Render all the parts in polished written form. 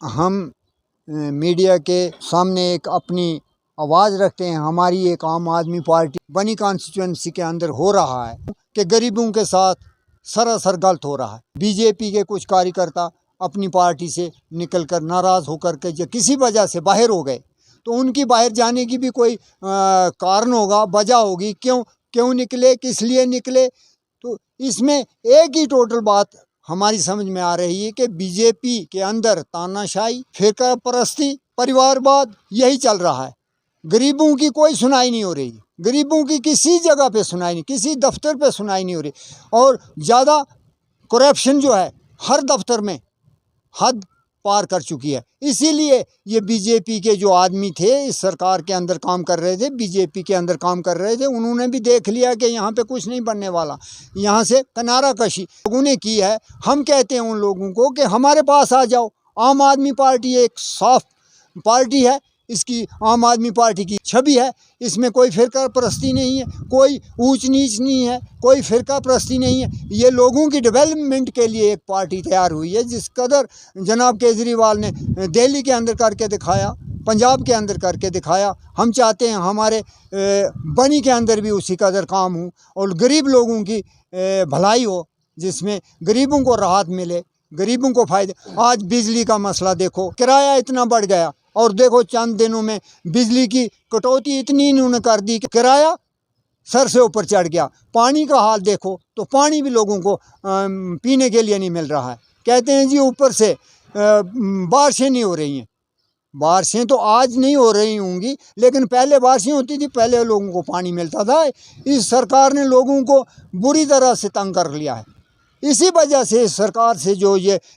हम मीडिया के सामने एक अपनी आवाज़ रखते हैं। हमारी एक आम आदमी पार्टी बनी कॉन्स्टिट्यूंसी के अंदर हो रहा है कि गरीबों के साथ सरासर गलत हो रहा है। बीजेपी के कुछ कार्यकर्ता अपनी पार्टी से निकलकर नाराज़ होकर के जो किसी वजह से बाहर हो गए, तो उनकी बाहर जाने की भी कोई कारण होगा, वजह होगी, क्यों निकले, किस लिए निकले। तो इसमें एक ही टोटल बात हमारी समझ में आ रही है कि बीजेपी के अंदर तानाशाही, फिरका परस्ती, परिवारवाद यही चल रहा है। गरीबों की कोई सुनाई नहीं हो रही, गरीबों की किसी जगह पे सुनाई नहीं, किसी दफ्तर पे सुनाई नहीं हो रही। और ज़्यादा करप्शन जो है हर दफ्तर में हद पार कर चुकी है। इसीलिए ये बीजेपी के जो आदमी थे, इस सरकार के अंदर काम कर रहे थे, बीजेपी के अंदर काम कर रहे थे, उन्होंने भी देख लिया कि यहाँ पे कुछ नहीं बनने वाला, यहाँ से किनारा कशी लोगों ने की है। हम कहते हैं उन लोगों को कि हमारे पास आ जाओ। आम आदमी पार्टी एक साफ पार्टी है, इसकी आम आदमी पार्टी की छवि है, इसमें कोई फिरका परस्ती नहीं है, कोई ऊंच नीच नहीं है, कोई फिरका परस्ती नहीं है। ये लोगों की डेवलपमेंट के लिए एक पार्टी तैयार हुई है। जिस कदर जनाब केजरीवाल ने दिल्ली के अंदर करके दिखाया, पंजाब के अंदर करके दिखाया, हम चाहते हैं हमारे बनी के अंदर भी उसी कदर काम हो और गरीब लोगों की भलाई हो, जिसमें गरीबों को राहत मिले, गरीबों को फ़ायदे। आज बिजली का मसला देखो, किराया इतना बढ़ गया और देखो चंद दिनों में बिजली की कटौती इतनी इन्होंने कर दी कि किराया सर से ऊपर चढ़ गया। पानी का हाल देखो, तो पानी भी लोगों को पीने के लिए नहीं मिल रहा है। कहते हैं जी ऊपर से बारिशें नहीं हो रही हैं। बारिशें तो आज नहीं हो रही होंगी, लेकिन पहले बारिशें होती थी, पहले लोगों को पानी मिलता था। इस सरकार ने लोगों को बुरी तरह से तंग कर लिया है। इसी वजह से इस सरकार से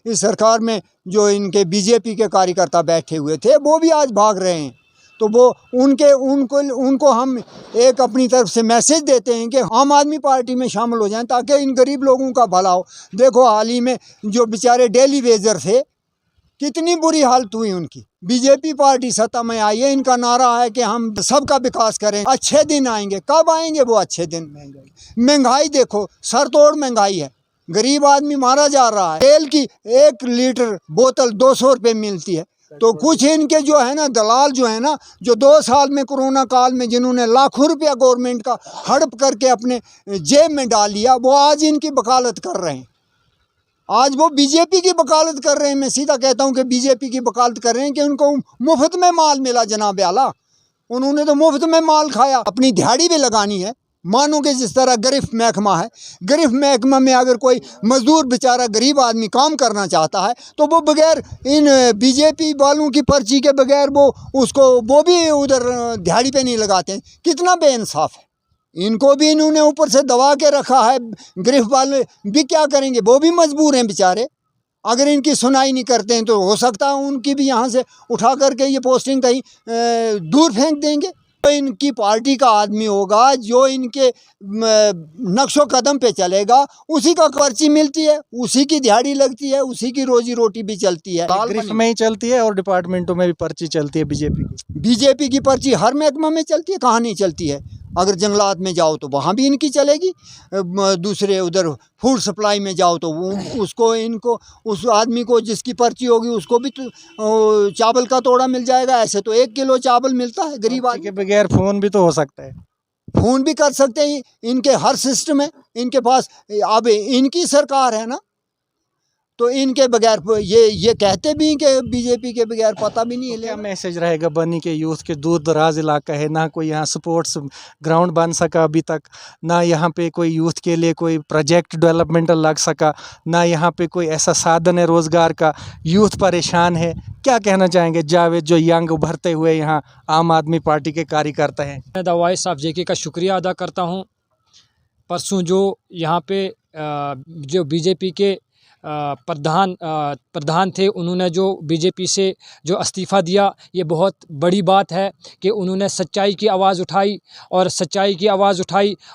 इस सरकार में जो इनके बीजेपी के कार्यकर्ता बैठे हुए थे, वो भी आज भाग रहे हैं। तो वो उनको हम एक अपनी तरफ से मैसेज देते हैं कि आम आदमी पार्टी में शामिल हो जाएं, ताकि इन गरीब लोगों का भला हो। देखो हाल ही में जो बेचारे डेली वेजर थे, कितनी बुरी हालत हुई उनकी। बीजेपी पार्टी सत्ता में आई है, इनका नारा है कि हम सबका विकास करें, अच्छे दिन आएंगे। कब आएंगे वो अच्छे दिन? महंगाई देखो, सर तोड़ महंगाई है, गरीब आदमी मारा जा रहा है। तेल की 1 लीटर बोतल 200 रुपये मिलती है। तो कुछ इनके जो है ना दलाल जो है ना, जो 2 साल में कोरोना काल में जिन्होंने लाखों रुपया गवर्नमेंट का हड़प करके अपने जेब में डाल लिया, वो आज इनकी वकालत कर रहे हैं। आज वो बीजेपी की वकालत कर रहे हैं। मैं सीधा कहता हूं कि बीजेपी की वकालत कर रहे हैं कि उनको मुफ्त में माल मिला। जनाब आला, उन्होंने तो मुफ्त में माल खाया। अपनी दिहाड़ी भी लगानी है। मानो कि जिस तरह गिरफ्त महकमा है, गिरफ्त महकमा में अगर कोई मजदूर बेचारा गरीब आदमी काम करना चाहता है, तो वो बगैर इन बीजेपी वालों की पर्ची के बगैर वो भी उधर दिहाड़ी पे नहीं लगाते हैं। कितना बेइंसाफ है। इनको भी इन्होंने ऊपर से दबा के रखा है। गिरफ्त वाले भी क्या करेंगे, वो भी मजबूर हैं बेचारे। अगर इनकी सुनाई नहीं करते हैं तो हो सकता है उनकी भी यहाँ से उठा करके ये पोस्टिंग कहीं दूर फेंक देंगे। तो इनकी पार्टी का आदमी होगा जो इनके नक्शो कदम पे चलेगा, उसी का पर्ची मिलती है, उसी की दिहाड़ी लगती है, उसी की रोजी रोटी भी चलती है। गिरफ्त में ही चलती है और डिपार्टमेंटों में भी पर्ची चलती है बीजेपी की पर्ची हर महकमा में चलती है। कहाँ नहीं चलती है? अगर जंगलात में जाओ तो वहाँ भी इनकी चलेगी, दूसरे उधर फूड सप्लाई में जाओ तो उस आदमी को जिसकी पर्ची होगी उसको भी तो चावल का तोड़ा मिल जाएगा। ऐसे तो 1 किलो चावल मिलता है गरीब आदमी के बगैर। फ़ोन भी तो हो सकता है, फ़ोन भी कर सकते हैं। इनके हर सिस्टम है इनके पास। अब इनकी सरकार है ना, तो इनके बगैर ये कहते भी हैं कि बीजेपी के बगैर पता भी नहीं है। क्या मैसेज रहेगा बनी के यूथ के? दूर दराज इलाका है, ना कोई यहाँ स्पोर्ट्स ग्राउंड बन सका अभी तक, ना यहाँ पे कोई यूथ के लिए कोई प्रोजेक्ट डेवलपमेंटल लग सका, ना यहाँ पे कोई ऐसा साधन है रोज़गार का। यूथ परेशान है। क्या कहना चाहेंगे जावेद, जो यंग उभरते हुए यहाँ आम आदमी पार्टी के कार्यकर्ता हैं? मैं द वॉइस ऑफ जेके का शुक्रिया अदा करता हूँ। परसों जो यहाँ पे जो बीजेपी के प्रधान थे, उन्होंने जो बीजेपी से जो इस्तीफ़ा दिया, ये बहुत बड़ी बात है कि उन्होंने सच्चाई की आवाज़ उठाई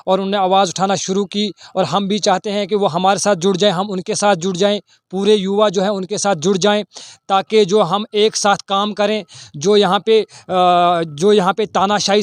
और उन्होंने आवाज़ उठाना शुरू की। और हम भी चाहते हैं कि वो हमारे साथ जुड़ जाएं, हम उनके साथ जुड़ जाएं, पूरे युवा जो हैं उनके साथ जुड़ जाएं, ताकि जो हम एक साथ काम करें। जो यहाँ पे तानाशाही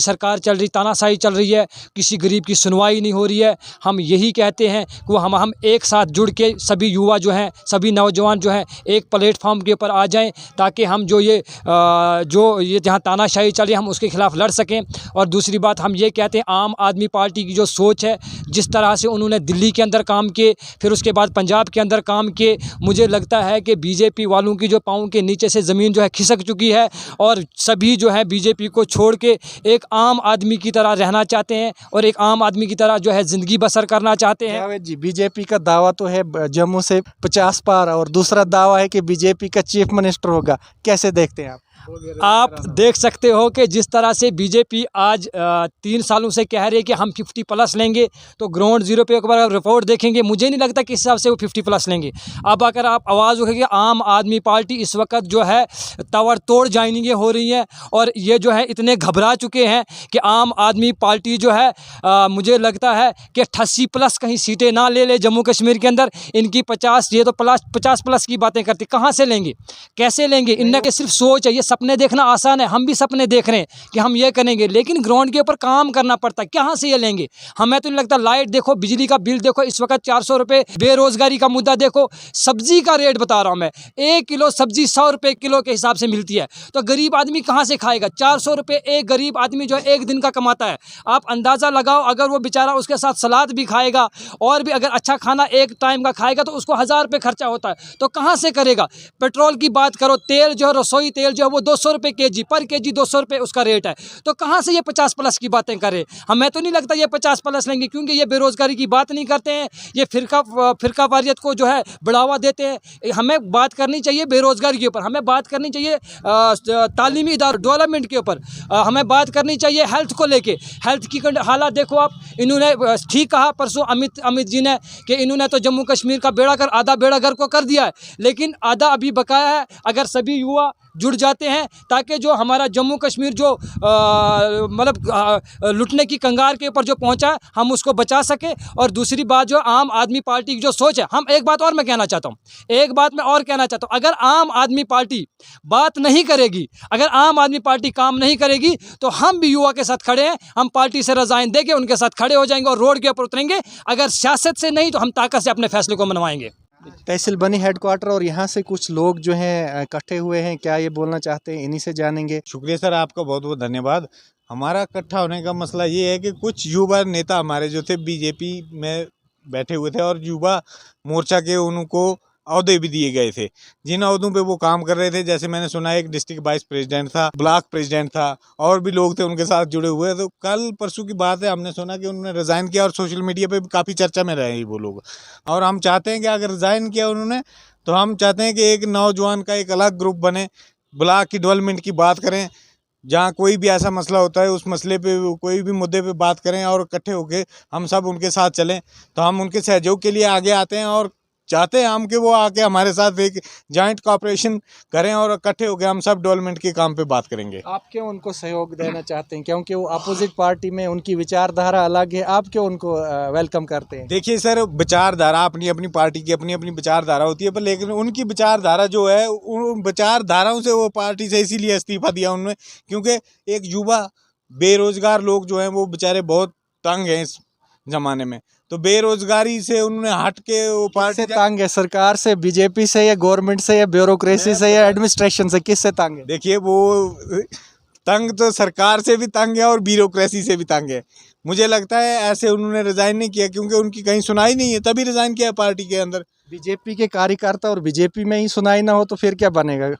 चल रही है, किसी गरीब की सुनवाई नहीं हो रही है। हम यही कहते हैं कि हम एक साथ जुड़ के सभी युवा जो हैं, सभी नौजवान जो हैं एक प्लेटफॉर्म के ऊपर आ जाएं, ताकि हम जो ये जहाँ तानाशाही चली हम उसके खिलाफ लड़ सकें। और दूसरी बात हम ये कहते हैं, आम आदमी पार्टी की जो सोच है, जिस तरह से उन्होंने दिल्ली के अंदर काम किए, फिर उसके बाद पंजाब के अंदर काम किए, मुझे लगता है कि बीजेपी वालों की जो पाँव के नीचे से ज़मीन जो है खिसक चुकी है, और सभी जो है बीजेपी को छोड़ के एक आम आदमी की तरह रहना चाहते हैं और एक आम आदमी की तरह जो है ज़िंदगी बसर करना चाहते हैं। जावेद जी, बीजेपी का दावा तो है जम्मू से 50 पार, और दूसरा दावा है कि बीजेपी का चीफ मिनिस्टर होगा, कैसे देखते हैं आप देख सकते हो कि जिस तरह से बीजेपी आज 3 सालों से कह रही है कि हम 50+ लेंगे, तो ग्राउंड ज़ीरो पे एक बार रिपोर्ट देखेंगे, मुझे नहीं लगता किस हिसाब से वो 50+ लेंगे। अब अगर आप आवाज़ उठाएंगे, आम आदमी पार्टी इस वक्त जो है ताबड़तोड़ ज्वाइनिंगें हो रही हैं, और ये जो है इतने घबरा चुके हैं कि आम आदमी पार्टी जो है मुझे लगता है कि 88+ कहीं सीटें ना ले जम्मू कश्मीर के अंदर। इनकी 50, ये तो 50+ की बातें करती, कहाँ से लेंगे, कैसे लेंगे? इनके सिर्फ सोच है, ये सपने देखना आसान है, हम भी सपने देख रहे हैं कि हम ये करेंगे, लेकिन ग्राउंड के ऊपर काम करना पड़ता है। कहाँ से ये लेंगे? हमें तो नहीं लगता। लाइट देखो, बिजली का बिल देखो, इस वक्त 400 रुपये, बेरोजगारी का मुद्दा देखो, सब्जी का रेट बता रहा हूँ मैं, 1 किलो सब्जी 100 रुपये किलो के हिसाब से मिलती है, तो गरीब आदमी कहाँ से खाएगा? 400 रुपये एक गरीब आदमी जो है एक दिन का कमाता है। आप अंदाज़ा लगाओ, अगर वो बेचारा उसके साथ सलाद भी खाएगा और भी अगर अच्छा खाना एक टाइम का खाएगा, तो उसको 1000 रुपये खर्चा होता है, तो कहाँ से करेगा? पेट्रोल की बात करो, तेल जो है, रसोई तेल जो है वो 200 रुपये केजी, पर केजी 200 रुपये उसका रेट है, तो कहाँ से ये 50+ की बातें करें? हमें तो नहीं लगता ये 50+ लेंगे, क्योंकि ये बेरोजगारी की बात नहीं करते हैं, ये फिरका वारियत को जो है बढ़ावा देते हैं। हमें बात करनी चाहिए बेरोजगारी के ऊपर, हमें बात करनी चाहिए तालीमी इदारों डेवलपमेंट के ऊपर, हमें बात करनी चाहिए हेल्थ को लेके। हेल्थ की हालात देखो आप, इन्होंने ठीक कहा परसों अमित जी ने कि इन्होंने तो जम्मू कश्मीर का बेड़ा कर, आधा बेड़ा घर को कर दिया है, लेकिन आधा अभी बकाया है। अगर सभी युवा जुड़ जाते हैं, ताकि जो हमारा जम्मू कश्मीर जो मतलब लुटने की कंगार के ऊपर जो पहुंचा है, हम उसको बचा सके। और दूसरी बात, जो आम आदमी पार्टी की जो सोच है, हम एक बात और मैं कहना चाहता हूं, अगर आम आदमी पार्टी बात नहीं करेगी, अगर आम आदमी पार्टी काम नहीं करेगी, तो हम भी युवा के साथ खड़े हैं, हम पार्टी से रजाइन देके उनके साथ खड़े हो जाएंगे और रोड के ऊपर उतरेंगे। अगर सियासत से नहीं, तो हम ताकत से अपने फैसले को मनवाएंगे। तहसील बनी हेडक्वार्टर, और यहाँ से कुछ लोग जो हैं इकट्ठे हुए हैं, क्या ये बोलना चाहते हैं, इन्हीं से जानेंगे। शुक्रिया सर, आपका बहुत बहुत धन्यवाद। हमारा इकट्ठा होने का मसला ये है कि कुछ युवा नेता हमारे जो थे बीजेपी में बैठे हुए थे, और युवा मोर्चा के उनको अहदे भी दिए गए थे, जिन अहदों पे वो काम कर रहे थे। जैसे मैंने सुना एक डिस्ट्रिक्ट वाइस प्रेसिडेंट था, ब्लॉक प्रेसिडेंट था, और भी लोग थे उनके साथ जुड़े हुए। तो कल परसों की बात है, हमने सुना कि उन्होंने रिज़ाइन किया, और सोशल मीडिया पे भी काफ़ी चर्चा में रहे वो लोग। और हम चाहते हैं कि अगर रिज़ाइन किया उन्होंने, तो हम चाहते हैं कि एक नौजवान का एक अलग ग्रुप बने, ब्लॉक की डेवलपमेंट की बात करें, जहाँ कोई भी ऐसा मसला होता है उस मसले पे, कोई भी मुद्दे पे बात करें, और इकट्ठे होकर हम सब उनके साथ चलें। तो हम उनके सहयोग के लिए आगे आते हैं, और चाहते हैं हम कि वो आके हमारे साथ एक जॉइंट कोऑपरेशन करें, और इकट्ठे होकर हम सब डेवलपमेंट के काम पे बात करेंगे। आप क्यों उनको सहयोग देना चाहते हैं? क्योंकि वो अपोजिट पार्टी में, उनकी विचारधारा अलग है, आप क्यों उनको वेलकम करते हैं? देखिए सर, विचारधारा अपनी अपनी पार्टी की अपनी अपनी विचारधारा होती है, पर लेकिन उनकी विचारधारा जो है, उन विचारधाराओं से वो पार्टी से इसीलिए इस्तीफा दिया उन्होंने, क्योंकि एक युवा बेरोजगार लोग जो हैं वो बेचारे बहुत तंग हैं इस ज़माने में। तो बेरोजगारी से उन्होंने हट के वो पार्टी से तंग है? सरकार से, बीजेपी से, या गवर्नमेंट से, या ब्यूरोक्रेसी से, या एडमिनिस्ट्रेशन से? किससे तंग है? देखिए, वो तंग तो सरकार से भी तंग है और ब्यूरोक्रेसी से भी तंग है। मुझे लगता है ऐसे उन्होंने रिज़ाइन नहीं किया क्योंकि उनकी कहीं सुनाई नहीं है, तभी रिज़ाइन किया पार्टी के अंदर। बीजेपी के कार्यकर्ता और बीजेपी में ही सुनाई ना हो तो फिर क्या बनेगा?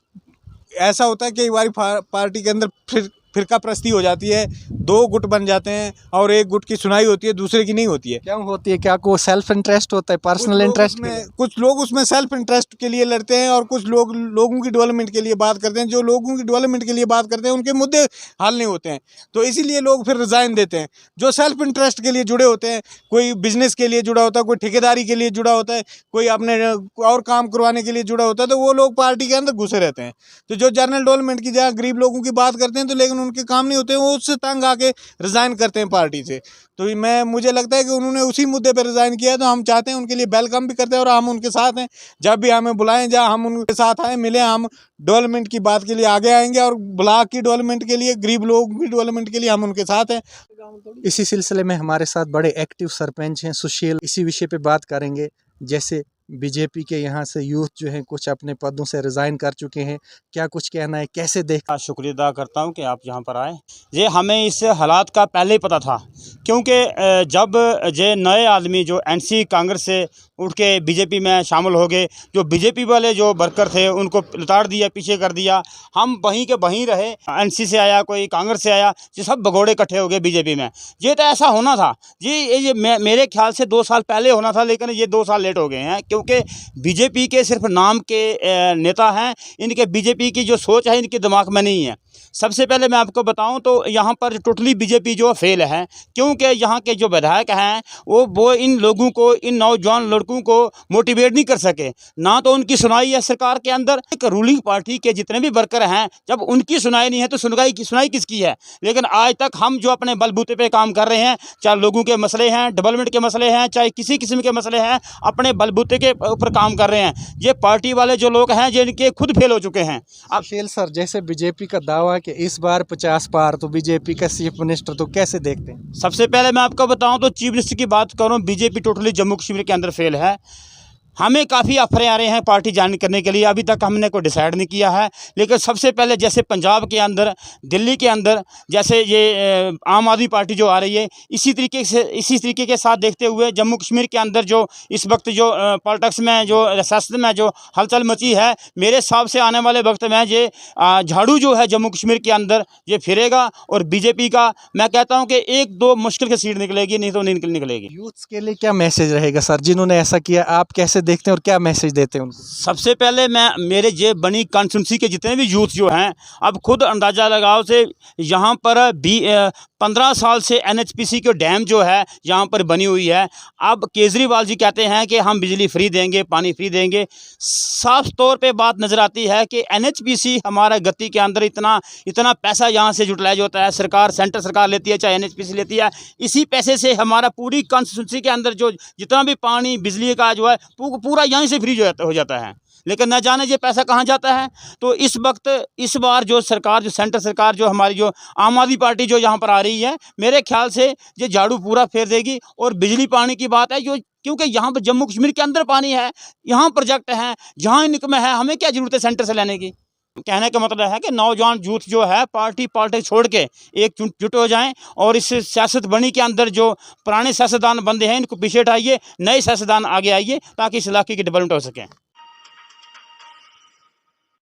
ऐसा होता है कि एक बार पार्टी के अंदर फिरका प्रस्ती हो जाती है, 2 गुट बन जाते हैं, और एक गुट की सुनाई होती है, दूसरे की नहीं होती है। क्यों होती है? क्या को सेल्फ इंटरेस्ट होता है, पर्सनल इंटरेस्ट? कुछ लोग उसमें सेल्फ इंटरेस्ट के लिए लड़ते हैं, और कुछ लोग लोगों की डेवलपमेंट के लिए बात करते हैं। जो लोगों की डेवलपमेंट के लिए बात करते हैं उनके मुद्दे हल नहीं होते हैं, तो इसीलिए लोग फिर रिज़ाइन देते हैं। जो सेल्फ इंटरेस्ट के लिए जुड़े होते हैं, कोई बिजनेस के लिए जुड़ा होता है, कोई ठेकेदारी के लिए जुड़ा होता है, कोई अपने और काम करवाने के लिए जुड़ा होता है, तो वो लोग पार्टी के अंदर घुसे रहते हैं। तो जो जनरल डेवलपमेंट की जगह गरीब लोगों की बात करते हैं, तो लेकिन उनके काम नहीं होते हैं, वो उससे तंग आके रिज़ाइन करते हैं पार्टी से। तो मुझे लगता है कि उन्होंने उसी मुद्दे पर रिज़ाइन किया है, तो हम चाहते हैं उनके लिए वेलकम भी करते हैं, और हम उनके साथ हैं। जब भी हमें बुलाएं, जहाँ हम उनके साथ आए, मिले, हम डेवलपमेंट की बात के लिए आगे आएंगे, और ब्लॉक की डेवलपमेंट के लिए, गरीब लोगों की डेवलपमेंट के लिए हम उनके साथ हैं। इसी सिलसिले में हमारे साथ बड़े एक्टिव सरपंच हैं सुशील, इसी विषय पे बात करेंगे। जैसे बीजेपी के यहाँ से यूथ जो है कुछ अपने पदों से रिज़ाइन कर चुके हैं, क्या कुछ कहना है, कैसे देख? शुक्रिया अदा करता हूं कि आप यहाँ पर आए। ये हमें इस हालात का पहले ही पता था, क्योंकि जब ये नए आदमी जो एनसी कांग्रेस से उठ के बीजेपी में शामिल हो गए, जो बीजेपी वाले जो वर्कर थे उनको लताड़ दिया, पीछे कर दिया, हम वहीं के वहीं रहे। एनसी से आया, कोई कांग्रेस से आया, ये सब भगोड़े इकट्ठे हो गए बीजेपी में। ये तो ऐसा होना था जी, ये मेरे ख्याल से 2 साल पहले होना था, लेकिन ये 2 साल लेट हो गए हैं, क्योंकि बीजेपी के सिर्फ नाम के नेता हैं। इनके बीजेपी की जो सोच है इनके दिमाग में नहीं है। सबसे पहले मैं आपको बताऊं तो यहाँ पर टोटली बीजेपी जो फेल है, क्योंकि यहाँ के जो विधायक हैं वो इन लोगों को, इन नौजवान लड़कों को मोटिवेट नहीं कर सके। ना तो उनकी सुनाई है सरकार के अंदर। एक रूलिंग पार्टी के जितने भी वर्कर हैं, जब उनकी सुनाई नहीं है तो सुनाई किसकी है? लेकिन आज तक हम जो अपने बलबूते पे काम कर रहे हैं, चाहे लोगों के मसले हैं, डेवलपमेंट के मसले हैं, चाहे किसी किस्म के मसले हैं, अपने बलबूते के ऊपर काम कर रहे हैं। ये पार्टी वाले जो लोग हैं जिनके खुद फेल हो चुके हैं। अब सुशील सर, जैसे बीजेपी का दावा कि इस बार 50 पार, तो बीजेपी का चीफ मिनिस्टर तो कैसे देखते हैं? सबसे पहले मैं आपको बताऊं तो चीफ मिनिस्टर की बात करूं, बीजेपी टोटली जम्मू कश्मीर के अंदर फेल है। हमें काफ़ी ऑफरें आ रहे हैं पार्टी ज्वाइन करने के लिए, अभी तक हमने कोई डिसाइड नहीं किया है। लेकिन सबसे पहले जैसे पंजाब के अंदर, दिल्ली के अंदर जैसे ये आम आदमी पार्टी जो आ रही है, इसी तरीके के साथ देखते हुए जम्मू कश्मीर के अंदर जो इस वक्त जो पॉलिटिक्स में जो सियासत में जो हलचल मची है, मेरे हिसाब से आने वाले वक्त में ये झाड़ू जो है जम्मू कश्मीर के अंदर ये फिरेगा। और बीजेपी का मैं कहता हूँ कि 1-2 मुश्किल की सीट निकलेगी, नहीं तो नहीं निकलेगी। यूथ्स के लिए क्या मैसेज रहेगा सर, जिन्होंने ऐसा किया? आप कैसे देखते हैं और क्या मैसेज देते हैं उनको? सबसे पहले मैं मेरे जे बनी कॉन्स्टिट्यूंसी के जितने भी यूथ जो हैं, अब खुद अंदाज़ा लगाओ से यहाँ पर 15 साल से एनएचपीसी के डैम जो है यहाँ पर बनी हुई है। अब केजरीवाल जी कहते हैं कि हम बिजली फ्री देंगे, पानी फ्री देंगे। साफ तौर पे बात नज़र आती है कि एनएचपीसी हमारा गति के अंदर इतना पैसा यहाँ से यूटिलाइज होता है। सरकार, सेंटर सरकार लेती है, चाहे एनएचपीसी लेती है। इसी पैसे से हमारा पूरी कॉन्स्टिट्यूंसी के अंदर जो जितना भी पानी, बिजली का जो है पूरा यहीं से फ्री हो जाता है। लेकिन न जाने ये पैसा कहाँ जाता है। तो इस बार जो सरकार, जो सेंटर सरकार, जो हमारी जो आम आदमी पार्टी जो यहाँ पर आ रही है, मेरे ख्याल से ये झाड़ू पूरा फेर देगी। और बिजली पानी की बात है जो, क्योंकि यहाँ पर जम्मू कश्मीर के अंदर पानी है, यहाँ प्रोजेक्ट हैं, जहाँ इनकम है, हमें क्या ज़रूरत है सेंटर से लेने की। कहने का मतलब है कि नौजवान यूथ जो है पॉलिटिक्स छोड़ के एकजुट हो जाएं और इस सियासत बनी के अंदर जो पुराने सियासतदान बंदे हैं इनको पीछे हटाइए, नए सियासतदान आगे आइए, ताकि इस इलाके की डेवलपमेंट हो सके।